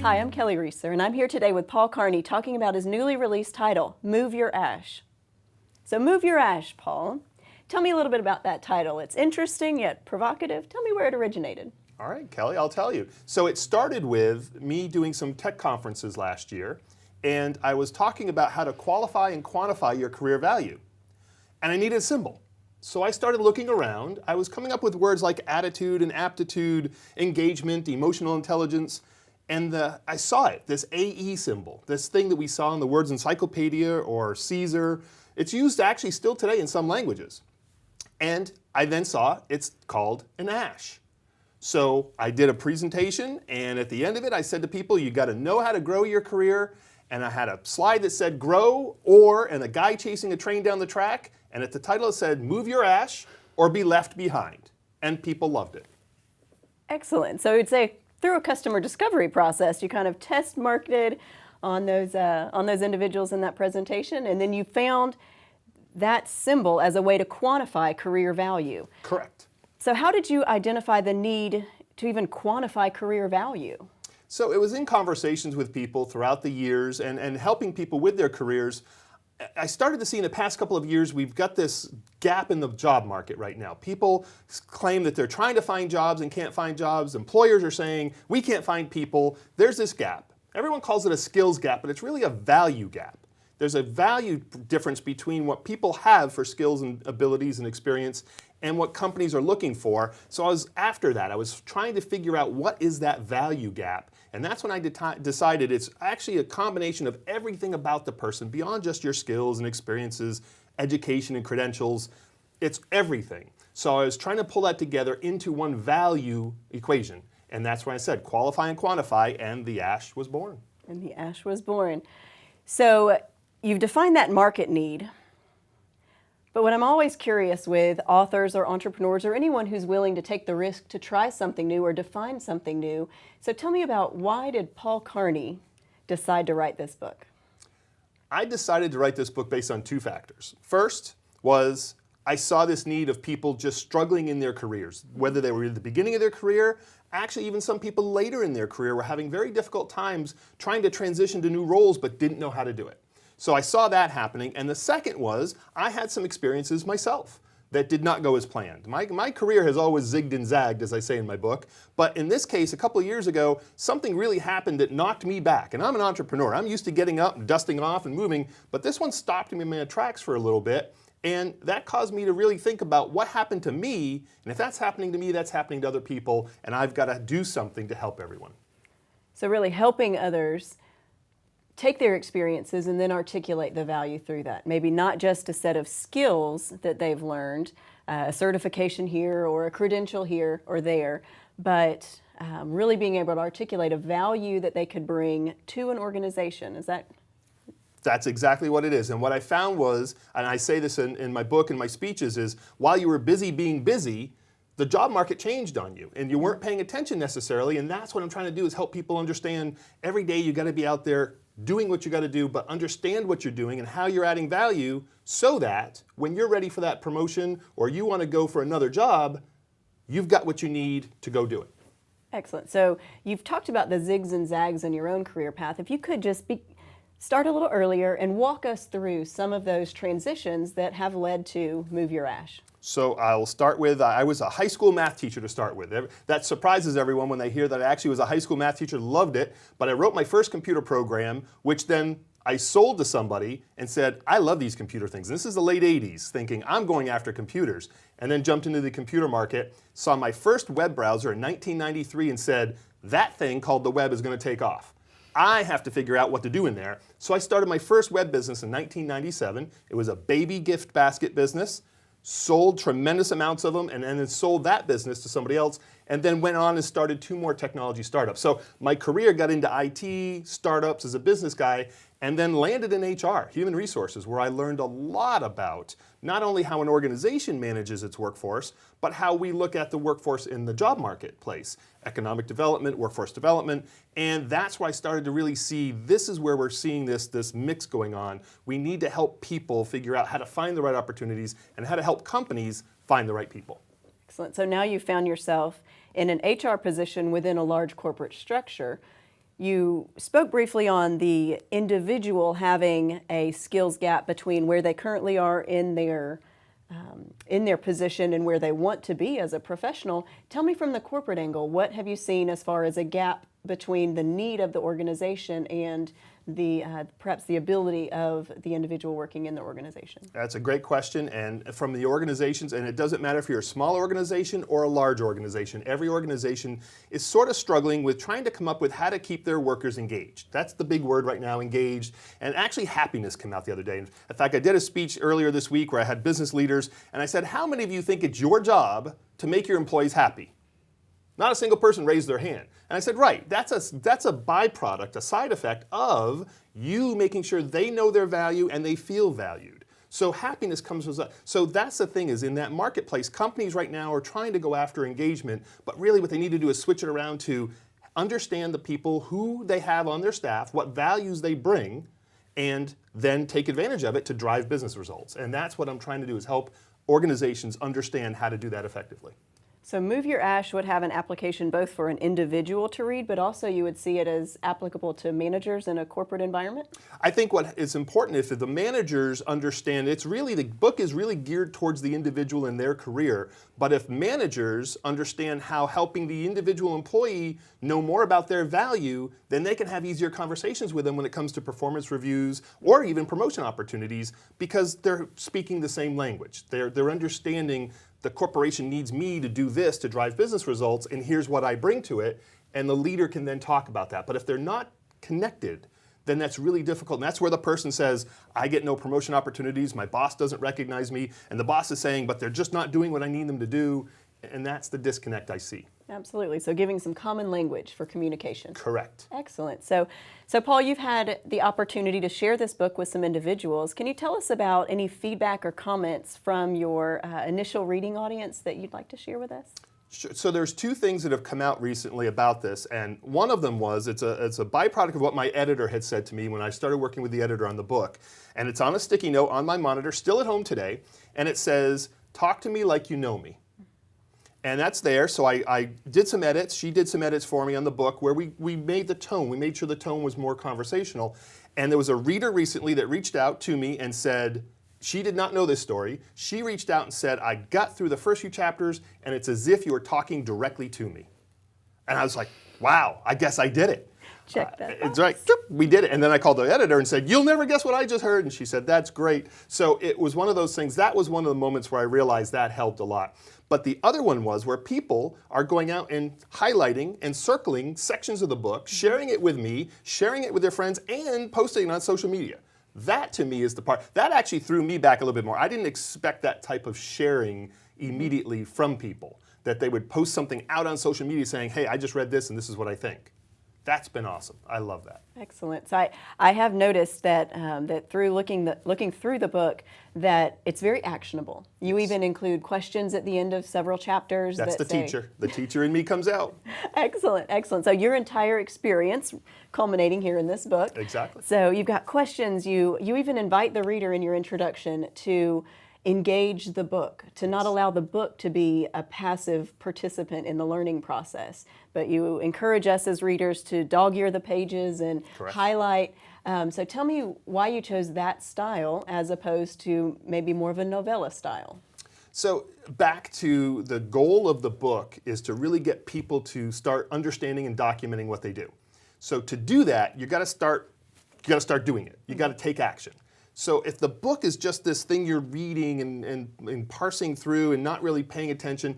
Hi, I'm Kelly Reeser, and I'm here today with Paul Carney talking about his newly released title, Move Your Ash. So Move Your Ash, Paul. Tell me a little bit about that title. It's interesting yet provocative. Tell me where it originated. All right, Kelly, I'll tell you. So it started with me doing some tech conferences last year, and I was talking about how to qualify and quantify your career value. And I needed a symbol. So I started looking around. I was coming up with words like attitude and aptitude, engagement, emotional intelligence, and I saw it, this AE symbol, this thing that we saw in the words encyclopedia or Caesar. It's used actually still today in some languages. And I then saw it's called an ash. So I did a presentation, and at the end of it, I said to people, you got to know how to grow your career. And I had a slide that said grow, and a guy chasing a train down the track. And at the title it said, move your ash or be left behind. And people loved it. Excellent. So you'd say through a customer discovery process, you kind of test marketed on those individuals in that presentation, and then you found that symbol as a way to quantify career value. Correct. So how did you identify the need to even quantify career value? So it was in conversations with people throughout the years and helping people with their careers. I started to see in the past couple of years, we've got this gap in the job market right now. People claim that they're trying to find jobs and can't find jobs. Employers are saying, we can't find people. There's this gap. Everyone calls it a skills gap, but it's really a value gap. There's a value difference between what people have for skills and abilities and experience and what companies are looking for. So I was after that. I was trying to figure out what is that value gap. And that's when I decided it's actually a combination of everything about the person beyond just your skills and experiences, education and credentials. It's everything. So I was trying to pull that together into one value equation. And that's when I said qualify and quantify, and the ash was born. And the ash was born. So you've defined that market need. But what I'm always curious with authors or entrepreneurs or anyone who's willing to take the risk to try something new or define something new. So tell me about, why did Paul Carney decide to write this book? I decided to write this book based on two factors. First was I saw this need of people just struggling in their careers, whether they were at the beginning of their career. Actually, even some people later in their career were having very difficult times trying to transition to new roles but didn't know how to do it. So I saw that happening, and the second was I had some experiences myself that did not go as planned. My career has always zigged and zagged, as I say in my book, but in this case, a couple of years ago, something really happened that knocked me back. And I'm an entrepreneur. I'm used to getting up and dusting off and moving, but this one stopped me in my tracks for a little bit, and that caused me to really think about what happened to me, and if that's happening to me, that's happening to other people, and I've got to do something to help everyone. So really helping others take their experiences and then articulate the value through that. Maybe not just a set of skills that they've learned, a certification here or a credential here or there, but really being able to articulate a value that they could bring to an organization. Is that? That's exactly what it is. And what I found was, and I say this in my book and my speeches, is while you were busy being busy, the job market changed on you and you weren't paying attention necessarily. And that's what I'm trying to do, is help people understand every day you got to be out there doing what you got to do, but understand what you're doing and how you're adding value, so that when you're ready for that promotion or you want to go for another job, you've got what you need to go do it. Excellent. So you've talked about the zigs and zags in your own career path. If you could just start a little earlier and walk us through some of those transitions that have led to Move Your Ash. So I'll start with, I was a high school math teacher to start with. That surprises everyone when they hear that I actually was a high school math teacher, loved it, but I wrote my first computer program, which then I sold to somebody and said, I love these computer things. And this is the late 80s, thinking I'm going after computers, and then jumped into the computer market, saw my first web browser in 1993 and said, that thing called the web is going to take off. I have to figure out what to do in there. So I started my first web business in 1997. It was a baby gift basket business. Sold tremendous amounts of them, and then sold that business to somebody else, and then went on and started 2 more technology startups. So my career got into IT, startups as a business guy, and then landed in HR, human resources, where I learned a lot about not only how an organization manages its workforce, but how we look at the workforce in the job marketplace, economic development, workforce development, and that's where I started to really see this is where we're seeing this mix going on. We need to help people figure out how to find the right opportunities and how to help companies find the right people. Excellent. So now you found yourself in an HR position within a large corporate structure. You spoke briefly on the individual having a skills gap between where they currently are in their position and where they want to be as a professional. Tell me from the corporate angle, what have you seen as far as a gap between the need of the organization and the perhaps the ability of the individual working in the organization? That's a great question, and from the organizations, and it doesn't matter if you're a small organization or a large organization, every organization is sort of struggling with trying to come up with how to keep their workers engaged. That's the big word right now, engaged, and actually happiness came out the other day. In fact, I did a speech earlier this week where I had business leaders, and I said, how many of you think it's your job to make your employees happy? Not a single person raised their hand. And I said, right, that's a byproduct, a side effect of you making sure they know their value and they feel valued. So happiness comes with that. So that's the thing, is in that marketplace, companies right now are trying to go after engagement, but really what they need to do is switch it around to understand the people who they have on their staff, what values they bring, and then take advantage of it to drive business results. And that's what I'm trying to do, is help organizations understand how to do that effectively. So Move Your Ash would have an application both for an individual to read, but also you would see it as applicable to managers in a corporate environment? I think what is important is that the managers understand the book is really geared towards the individual in their career, but if managers understand how helping the individual employee know more about their value, then they can have easier conversations with them when it comes to performance reviews or even promotion opportunities, because they're speaking the same language. They're understanding the corporation needs me to do this to drive business results, and here's what I bring to it, and the leader can then talk about that. But if they're not connected, then that's really difficult. And that's where the person says, I get no promotion opportunities, my boss doesn't recognize me, and the boss is saying, but they're just not doing what I need them to do, and that's the disconnect I see. Absolutely. So giving some common language for communication. Correct. Excellent. So Paul, you've had the opportunity to share this book with some individuals. Can you tell us about any feedback or comments from your initial reading audience that you'd like to share with us? Sure. So there's two things that have come out recently about this, and one of them was it's a byproduct of what my editor had said to me when I started working with the editor on the book, and it's on a sticky note on my monitor, still at home today, and it says, "Talk to me like you know me." And that's there, so I did some edits. She did some edits for me on the book where we made the tone. We made sure the tone was more conversational. And there was a reader recently that reached out to me and said, she did not know this story. She reached out and said, I got through the first few chapters and it's as if you were talking directly to me. And I was like, wow, I guess I did it. Check that. It's right. We did it. And then I called the editor and said, you'll never guess what I just heard. And she said, that's great. So it was one of those things. That was one of the moments where I realized that helped a lot. But the other one was where people are going out and highlighting and circling sections of the book, sharing it with me, sharing it with their friends, and posting it on social media. That to me is the part. That actually threw me back a little bit more. I didn't expect that type of sharing immediately from people, that they would post something out on social media saying, hey, I just read this and this is what I think. That's been awesome. I love that. Excellent. So I have noticed that that through looking through the book, that it's very actionable. You even include questions at the end of several chapters. That's the teacher. The teacher in me comes out. Excellent, excellent. So your entire experience culminating here in this book. Exactly. So you've got questions. You even invite the reader in your introduction to engage the book, to not allow the book to be a passive participant in the learning process, but you encourage us as readers to dog-ear the pages and Correct. Highlight. So tell me why you chose that style as opposed to maybe more of a novella style. So back to the goal of the book is to really get people to start understanding and documenting what they do. So to do that, you got to start doing it. You got to take action. So if the book is just this thing you're reading and parsing through and not really paying attention,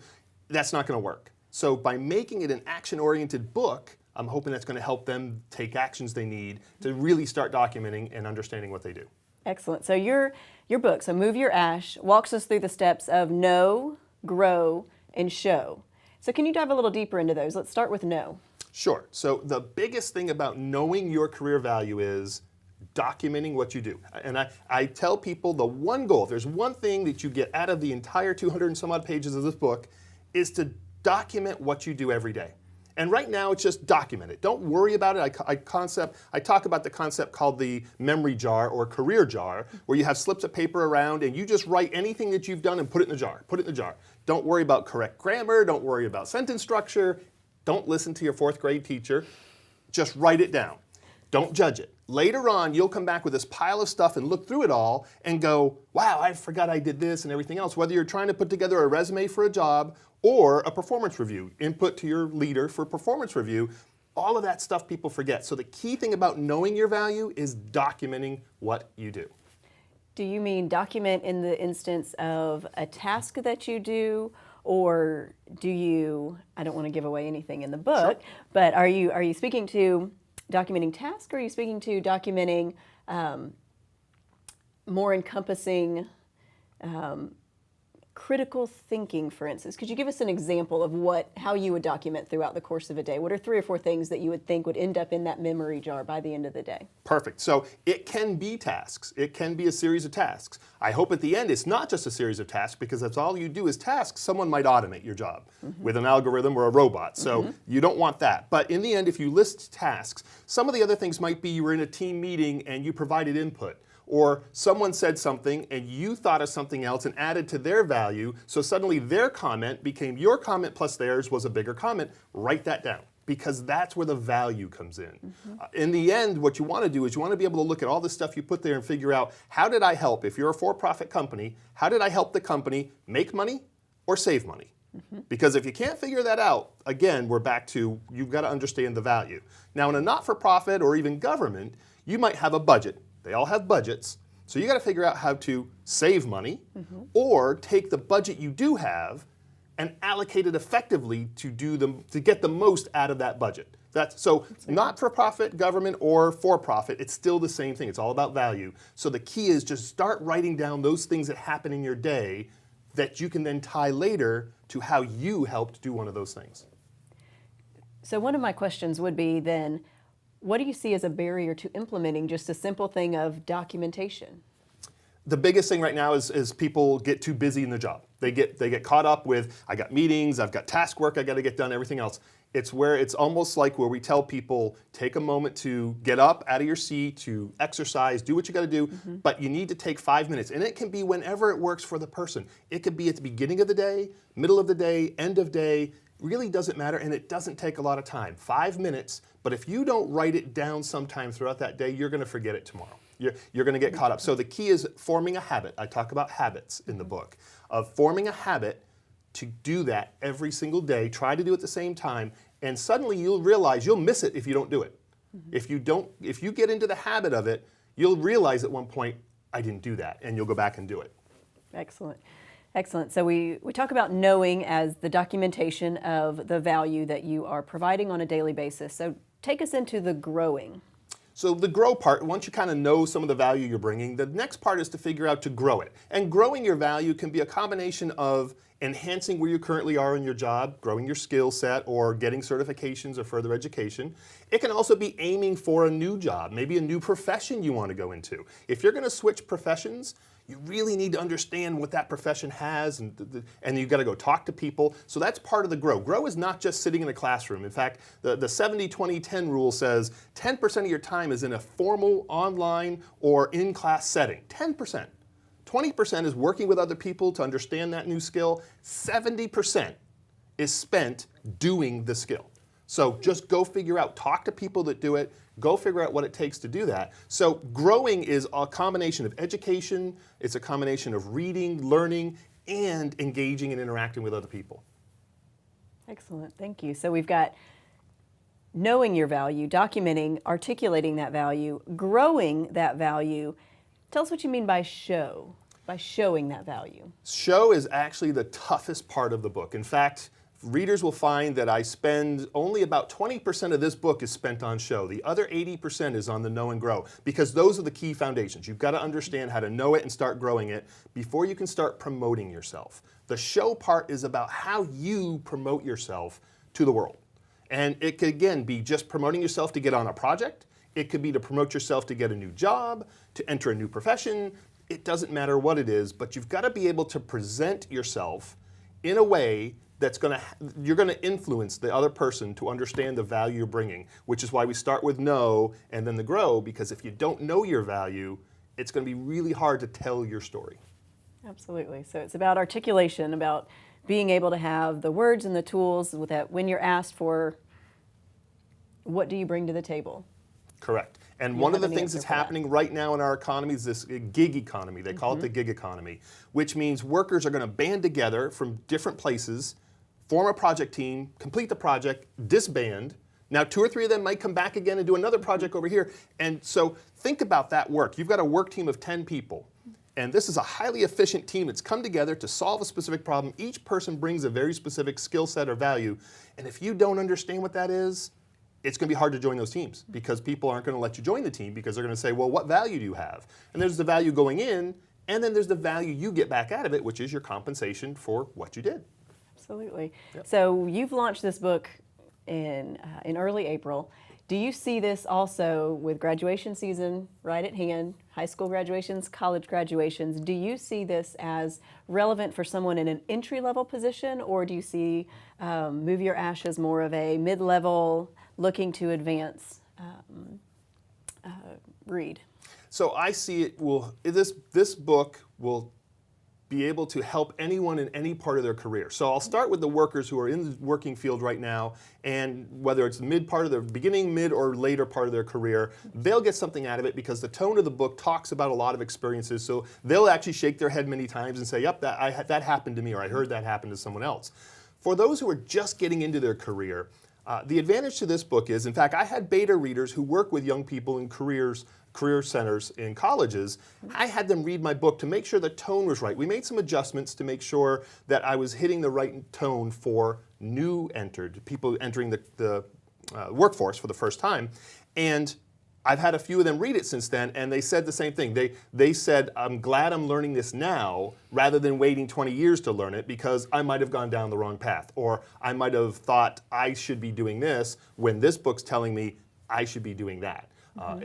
that's not going to work. So by making it an action-oriented book, I'm hoping that's going to help them take actions they need to really start documenting and understanding what they do. Excellent. So your book, so Move Your Ash, walks us through the steps of know, grow, and show. So can you dive a little deeper into those? Let's start with know. Sure. So the biggest thing about knowing your career value is documenting what you do. And I tell people the one goal, if there's one thing that you get out of the entire 200 and some odd pages of this book, is to document what you do every day. And right now it's just document it. Don't worry about it. I talk about the concept called the memory jar or career jar, where you have slips of paper around and you just write anything that you've done and put it in the jar. Put it in the jar. Don't worry about correct grammar. Don't worry about sentence structure. Don't listen to your fourth grade teacher. Just write it down. Don't judge it. Later on, you'll come back with this pile of stuff and look through it all and go, wow, I forgot I did this and everything else. Whether you're trying to put together a resume for a job or a performance review, input to your leader for performance review, all of that stuff people forget. So the key thing about knowing your value is documenting what you do. Do you mean document in the instance of a task that you do, or do you, I don't want to give away anything in the book, Sure. but are you speaking to documenting tasks, or are you speaking to documenting more encompassing critical thinking, for instance? Could you give us an example of how you would document throughout the course of a day? What are 3 or 4 things that you would think would end up in that memory jar by the end of the day? Perfect. So it can be tasks. It can be a series of tasks. I hope at the end it's not just a series of tasks, because if all you do is tasks, someone might automate your job with an algorithm or a robot. So you don't want that. But in the end, if you list tasks, some of the other things might be you were in a team meeting and you provided input. Or someone said something and you thought of something else and added to their value, so suddenly their comment became your comment plus theirs was a bigger comment. Write that down, because that's where the value comes in. In the end, what you want to do is you want to be able to look at all the stuff you put there and figure out, how did I help? If you're a for-profit company, how did I help the company make money or save money? Because if you can't figure that out, again, we're back to you've got to understand the value. Now, in a not-for-profit or even government, you might have a budget. They all have budgets. So you got to figure out how to save money or take the budget you do have and allocate it effectively to get the most out of that budget. So not-for-profit, government, or for-profit, it's still the same thing. It's all about value. So the key is just start writing down those things that happen in your day that you can then tie later to how you helped do one of those things. So one of my questions would be then, what do you see as a barrier to implementing just a simple thing of documentation? The biggest thing right now is people get too busy in the job. They get caught up with, I got meetings, I've got task work I got to get done, everything else. It's almost like where we tell people, take a moment to get up out of your seat, to exercise, do what you got to do, but you need to take 5 minutes. And it can be whenever it works for the person. It could be at the beginning of the day, middle of the day, end of day. Really doesn't matter, and it doesn't take a lot of time. 5 minutes, but if you don't write it down sometime throughout that day, you're going to forget it tomorrow. You're going to get caught up. So the key is forming a habit. I talk about habits in the book, of forming a habit to do that every single day. Try to do it at the same time, and suddenly you'll realize you'll miss it if you don't do it. If you get into the habit of it, you'll realize at one point, I didn't do that, and you'll go back and do it. Excellent. Excellent. So we talk about knowing as the documentation of the value that you are providing on a daily basis. So take us into the growing. So the grow part, once you kind of know some of the value you're bringing, the next part is to figure out to grow it. And growing your value can be a combination of enhancing where you currently are in your job, growing your skill set, or getting certifications or further education. It can also be aiming for a new job, maybe a new profession you want to go into. If you're going to switch professions, you really need to understand what that profession has, and you've got to go talk to people. So that's part of the grow. Grow is not just sitting in a classroom. In fact, the 70-20-10 rule says 10% of your time is in a formal, online, or in-class setting. 10%. 20% is working with other people to understand that new skill. 70% is spent doing the skill. So just go figure out, talk to people that do it, go figure out what it takes to do that. So growing is a combination of education, it's a combination of reading, learning, and engaging and interacting with other people. Excellent, thank you. So we've got knowing your value, documenting, articulating that value, growing that value. Tell us what you mean by showing that value. Show is actually the toughest part of the book. In fact, readers will find that I spend only about 20% of this book is spent on show. The other 80% is on the know and grow, because those are the key foundations. You've got to understand how to know it and start growing it before you can start promoting yourself. The show part is about how you promote yourself to the world. And it could, again, be just promoting yourself to get on a project. It could be to promote yourself to get a new job, to enter a new profession. It doesn't matter what it is, but you've got to be able to present yourself in a way that's you're going to influence the other person to understand the value you're bringing, which is why we start with know and then the grow, because if you don't know your value, it's going to be really hard to tell your story. Absolutely. So it's about articulation, about being able to have the words and the tools that when you're asked for What do you bring to the table? Correct. And You one of have the an things answer that's for that. happening right now in our economy is this gig economy. They call it the gig economy, which means workers are going to band together from different places, form a project team, complete the project, disband. Now, 2 or 3 of them might come back again and do another project over here. And so think about that work. You've got a work team of 10 people. And this is a highly efficient team that's come together to solve a specific problem. Each person brings a very specific skill set or value. And if you don't understand what that is, it's going to be hard to join those teams because people aren't going to let you join the team because they're going to say, well, what value do you have? And there's the value going in, and then there's the value you get back out of it, which is your compensation for what you did. Absolutely. Yep. So you've launched this book in early April. Do you see this also with graduation season right at hand, high school graduations, college graduations? Do you see this as relevant for someone in an entry-level position, or do you see Move Your Ash as more of a mid-level, looking to advance read? So I see it this book will be able to help anyone in any part of their career. So I'll start with the workers who are in the working field right now, and whether it's beginning, mid, or later part of their career, they'll get something out of it because the tone of the book talks about a lot of experiences. So they'll actually shake their head many times and say, yep, that happened to me, or I heard that happen to someone else. For those who are just getting into their career, the advantage to this book is, in fact, I had beta readers who work with young people in career centers in colleges. I had them read my book to make sure the tone was right. We made some adjustments to make sure that I was hitting the right tone for people entering the workforce for the first time. And I've had a few of them read it since then, and they said the same thing. They said, I'm glad I'm learning this now rather than waiting 20 years to learn it because I might have gone down the wrong path, or I might have thought I should be doing this when this book's telling me I should be doing that.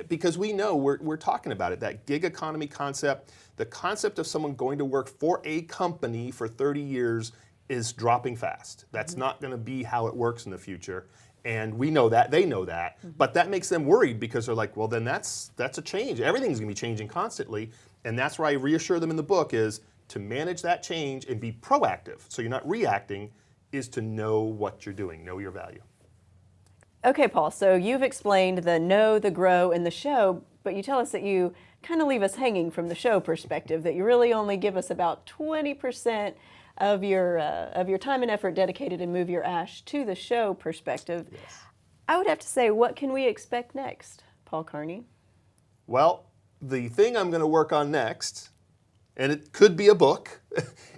Because we know, we're talking about it, that gig economy concept, the concept of someone going to work for a company for 30 years is dropping fast. That's not going to be how it works in the future. And we know that, they know that, but that makes them worried because they're like, well, then that's a change. Everything's going to be changing constantly. And that's where I reassure them in the book is to manage that change and be proactive. So you're not reacting, is to know what you're doing, know your value. Okay, Paul, so you've explained the know, the grow, and the show, but you tell us that you kind of leave us hanging from the show perspective, that you really only give us about 20% of your time and effort dedicated in Move Your Ash to the show perspective. Yes. I would have to say, what can we expect next, Paul Carney? Well, the thing I'm going to work on next, and it could be a book,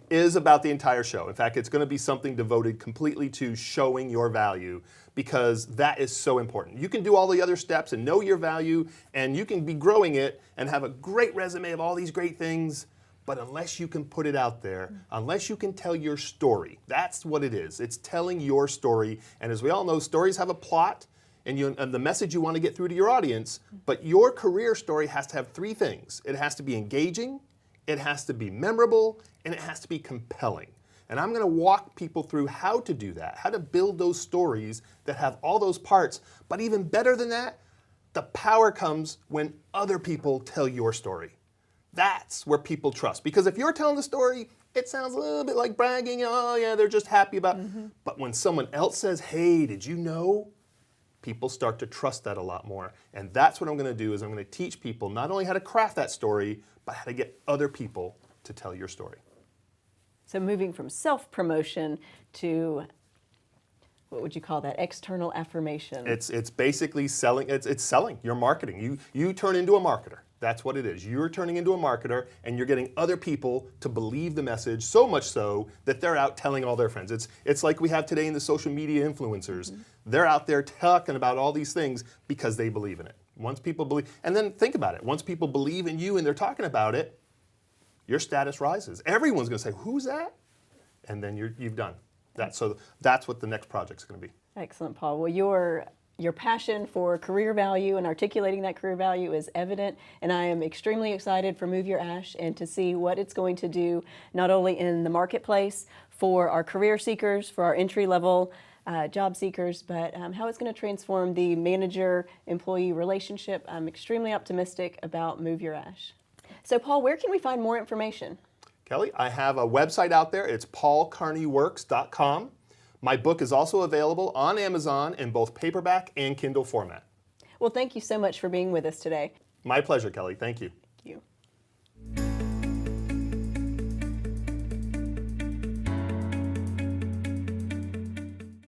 is about the entire show. In fact, it's going to be something devoted completely to showing your value because that is so important. You can do all the other steps and know your value, and you can be growing it and have a great resume of all these great things, but unless you can put it out there, unless you can tell your story, that's what it is. It's telling your story, and as we all know, stories have a plot and the message you want to get through to your audience, but your career story has to have 3 things. It has to be engaging, it has to be memorable, and it has to be compelling. And I'm going to walk people through how to do that, how to build those stories that have all those parts. But even better than that, the power comes when other people tell your story. That's where people trust. Because if you're telling the story, it sounds a little bit like bragging. Oh, yeah, they're just happy about it. But when someone else says, hey, did you know? People start to trust that a lot more. And that's what I'm going to do is I'm going to teach people not only how to craft that story, but how to get other people to tell your story. So moving from self-promotion to, what would you call that, external affirmation? It's basically selling. It's selling. You're marketing. You turn into a marketer. That's what it is. You're turning into a marketer, and you're getting other people to believe the message, so much so that they're out telling all their friends. It's like we have today in the social media influencers. They're out there talking about all these things because they believe in it. Once people believe, and then think about it. Once people believe in you and they're talking about it, your status rises. Everyone's going to say, "Who's that?" And then you've done that. So that's what the next project's going to be. Excellent, Paul. Well, your passion for career value and articulating that career value is evident, and I am extremely excited for Move Your Ash and to see what it's going to do not only in the marketplace for our career seekers, for our entry-level job seekers, but how it's going to transform the manager-employee relationship. I'm extremely optimistic about Move Your Ash. So, Paul, where can we find more information? Kelly, I have a website out there. It's paulcarneyworks.com. My book is also available on Amazon in both paperback and Kindle format. Well, thank you so much for being with us today. My pleasure, Kelly. Thank you. Thank you.